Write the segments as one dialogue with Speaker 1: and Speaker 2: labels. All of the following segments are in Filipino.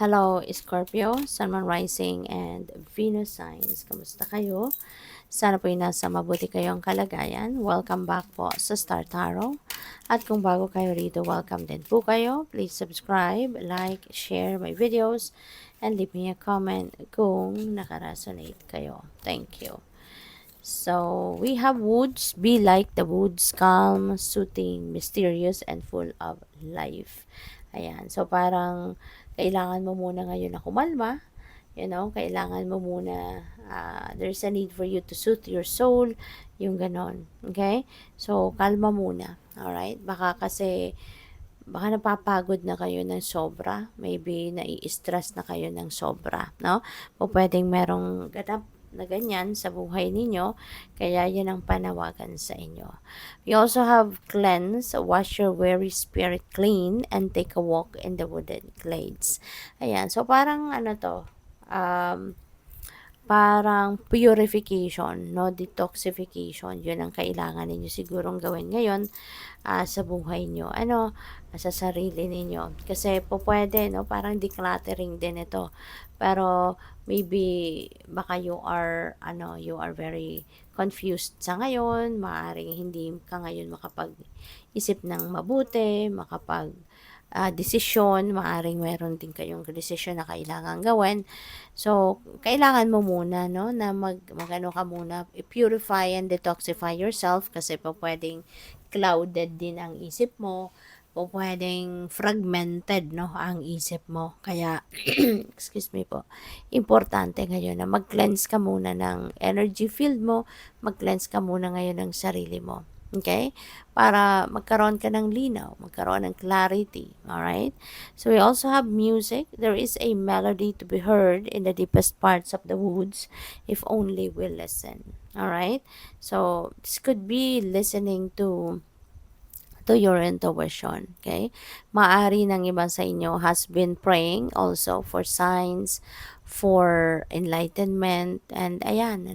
Speaker 1: Hello, Scorpio, Sun, Moon Rising, and Venus signs. Kamusta kayo? Sana po nasa mabuti kayong kalagayan. Welcome back po sa Star Tarot. At kung bago kayo rito, welcome din po kayo. Please subscribe, like, share my videos, and leave me a comment kung nakaresonate kayo. Thank you. So, we have woods. Be like the woods, calm, soothing, mysterious, and full of life. Ayan. So, parang kailangan mo muna ngayon na kumalma. Kailangan mo muna, there's a need for you to soothe your soul. Yung ganon. Okay? So, kalma muna. Alright? Baka napapagod na kayo ng sobra. Maybe nai-stress na kayo ng sobra, no? O pwedeng merong ganap na ganyan sa buhay ninyo, kaya yan ang panawagan sa inyo. We also have cleanse, wash your weary spirit clean, and take a walk in the wooded glades. Ayan, so parang um, parang purification, no? Detoxification, yun ang kailangan ninyo sigurong gawin ngayon sa buhay nyo. Sa sarili ninyo. Kasi po pwede, no? Parang decluttering din ito. Pero maybe baka you are very confused sa ngayon, maaaring hindi ka ngayon makapag-isip ng mabuti, desisyon, maaaring meron din kayong desisyon na kailangan gawin. So, kailangan mo muna, no, na magano ka muna, purify and detoxify yourself kasi po pwedeng clouded din ang isip mo, po pwedeng fragmented, no, ang isip mo. Kaya, excuse me po, importante ngayon na mag-cleanse ka muna ng energy field mo, mag-cleanse ka muna ngayon ng sarili mo. Okay? Para magkaroon ka ng linaw, magkaroon ng clarity. Alright? So we also have music. There is a melody to be heard in the deepest parts of the woods if only we listen. Alright? So this could be listening to your intuition. Okay? Maari ng iba sa inyo has been praying also for signs, for enlightenment, and ayan,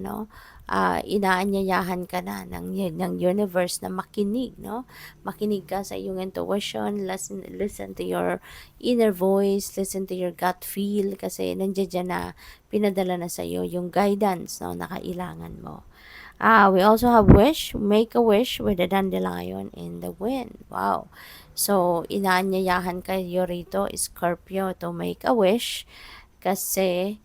Speaker 1: inaanyayahan ka na ng universe na makinig, no? Makinig ka sa iyong intuition, listen to your inner voice, listen to your gut feel, kasi nandiyan na pinadala na sa iyo yung guidance, no, na kailangan mo. We also have wish. Make a wish with a dandelion in the wind. Wow. So, inaanyayahan kayo rito, Scorpio, to make a wish kasi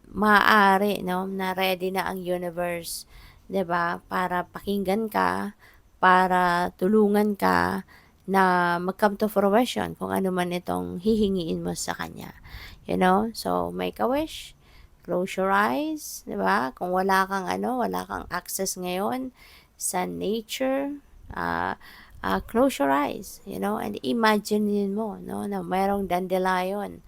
Speaker 1: maaari, no, na ready na ang universe, 'di ba? Para pakinggan ka, para tulungan ka na mag-come to fruition kung ano man itong hihingiin mo sa kanya. So make a wish. Close your eyes, 'di ba? Kung wala kang access ngayon sa nature, close your eyes, and imagine mo, no, na mayroong dandelion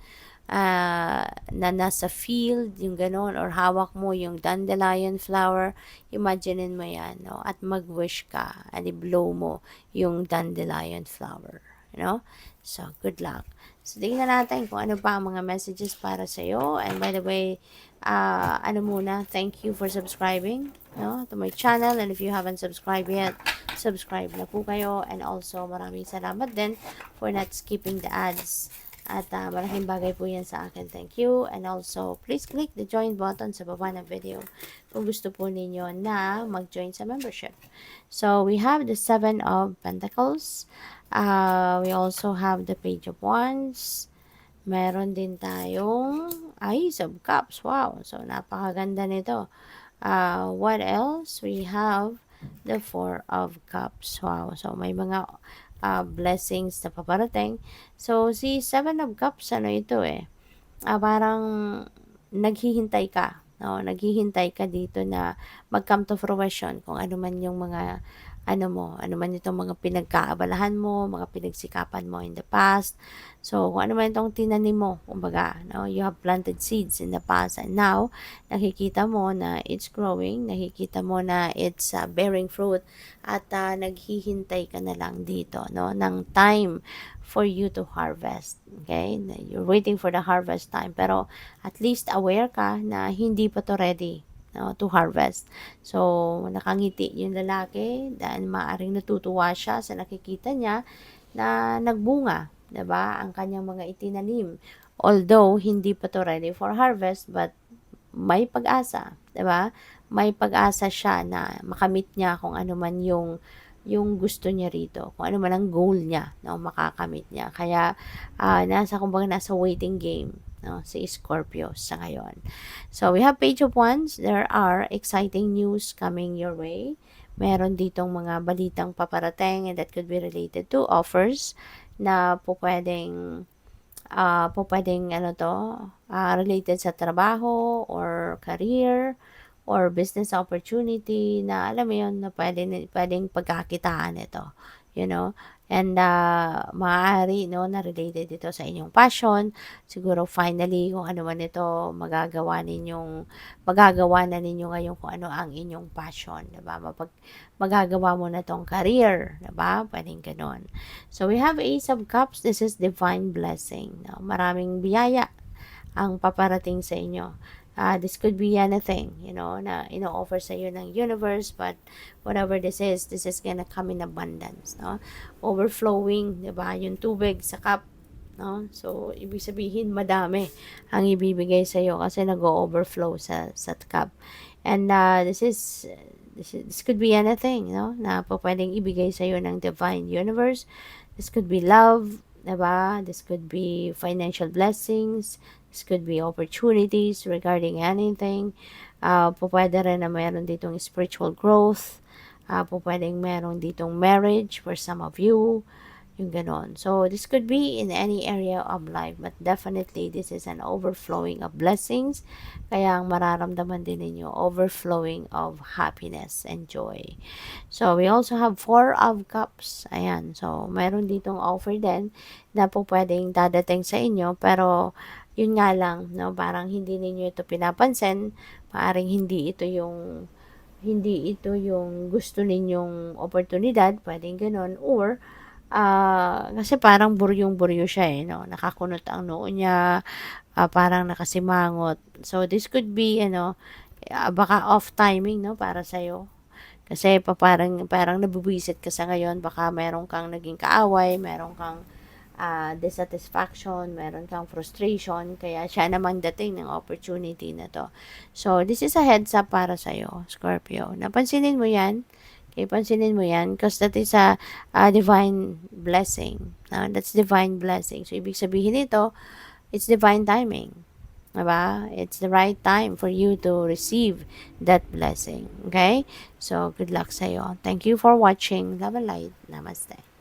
Speaker 1: na nasa field, yung ganon, or hawak mo yung dandelion flower, imaginein mo yan, no, at mag-wish ka, at i-blow mo yung dandelion flower, So, good luck. So, tingnan natin kung ano pa ang mga messages para sa'yo. And by the way, thank you for subscribing, no, to my channel. And if you haven't subscribed yet, subscribe na po kayo. And also, maraming salamat din for not skipping the ads. At malaking bagay po yan sa akin. Thank you. And also, please click the join button sa baba ng video kung gusto po ninyo na mag-join sa membership. So, we have the 7 of Pentacles. We also have the Page of Wands. Meron din tayong Ace of Cups. Wow. So, napakaganda nito. What else? We have the 4 of Cups. Wow. So, may mga blessings na paparating. So, si 7 of Cups, ito parang naghihintay ka. No? Naghihintay ka dito na mag-come to fruition kung ano man yung mga ano man itong mga pinagkaabalahan mo, mga pinagsikapan mo in the past. So, kung ano man itong tinanim mo, kumbaga, no, you have planted seeds in the past and now, nakikita mo na it's growing, nakikita mo na it's bearing fruit, at naghihintay ka na lang dito, no, ng time for you to harvest. Okay? You're waiting for the harvest time, pero at least aware ka na hindi pa to ready, no, to harvest. So, nakangiti yung lalaki dahil maaring natutuwa siya sa nakikita niya na nagbunga, 'Diba? Ang kanyang mga itinanim. Although, hindi pa to ready for harvest, but may pag-asa, 'di ba? May pag-asa siya na makamit niya kung ano man yung gusto niya rito, kung ano man ang goal niya, no, makakamit niya. Kaya kumbaga nasa waiting game, no, si Scorpio sa ngayon. So we have Page of Wands. There are exciting news coming your way. Meron ditong mga balitang paparating, and that could be related to offers na po pwedeng ano to, related sa trabaho or career or business opportunity na alam mo yun, na pwedeng pagkakitaan ito, you know. And maaari, no, na related ito sa inyong passion. Siguro finally, kung ano man ito, magagawa na ninyo ngayon kung ano ang inyong passion, 'di ba? Magagawa mo na tong career, 'di ba? Pwedeng ganoon. So we have Ace of Cups. This is divine blessing. No? Maraming biyaya ang paparating sa inyo. This could be anything, you know, na ino-offer sa iyo ng universe, but whatever this is gonna come in abundance, no? Overflowing, 'di ba? Yung tubig sa cup, no? So, ibig sabihin madami ang ibibigay sa iyo kasi nag-o-overflow sa cup. And this could be anything, no? Na pwedeng ibigay sa iyo ng divine universe. This could be love, 'di ba? This could be financial blessings. This could be opportunities regarding anything. Pwede rin na mayroon ditong spiritual growth. Pwedeng mayroon ditong marriage for some of you. Yung ganon. So, this could be in any area of life, but definitely this is an overflowing of blessings. Kaya ang mararamdaman din ninyo, overflowing of happiness and joy. So, we also have 4 of Cups. Ayan. So, mayroon ditong offer din na po pwedeng dadating sa inyo, pero yun nga lang, no, parang hindi ninyo ito pinapansin. Maaring hindi ito yung gusto ninyong oportunidad, pwedeng ganon, or kasi parang buryong-buryo siya eh, no? Nakakunot ang noo niya, parang nakasimangot. So, this could be, baka off timing, no, para sa'yo. Kasi parang nabubuisit ka sa ngayon, baka meron kang naging kaaway, meron kang dissatisfaction, meron kang frustration, kaya siya namang dating ng opportunity na to. So, this is a heads up para sa'yo, Scorpio. Napansinin mo yan? Okay, pansinin mo yan because that is a divine blessing. That's divine blessing. So, ibig sabihin nito, it's divine timing. Diba? It's the right time for you to receive that blessing. Okay? So, good luck sa'yo. Thank you for watching. Love and light. Namaste.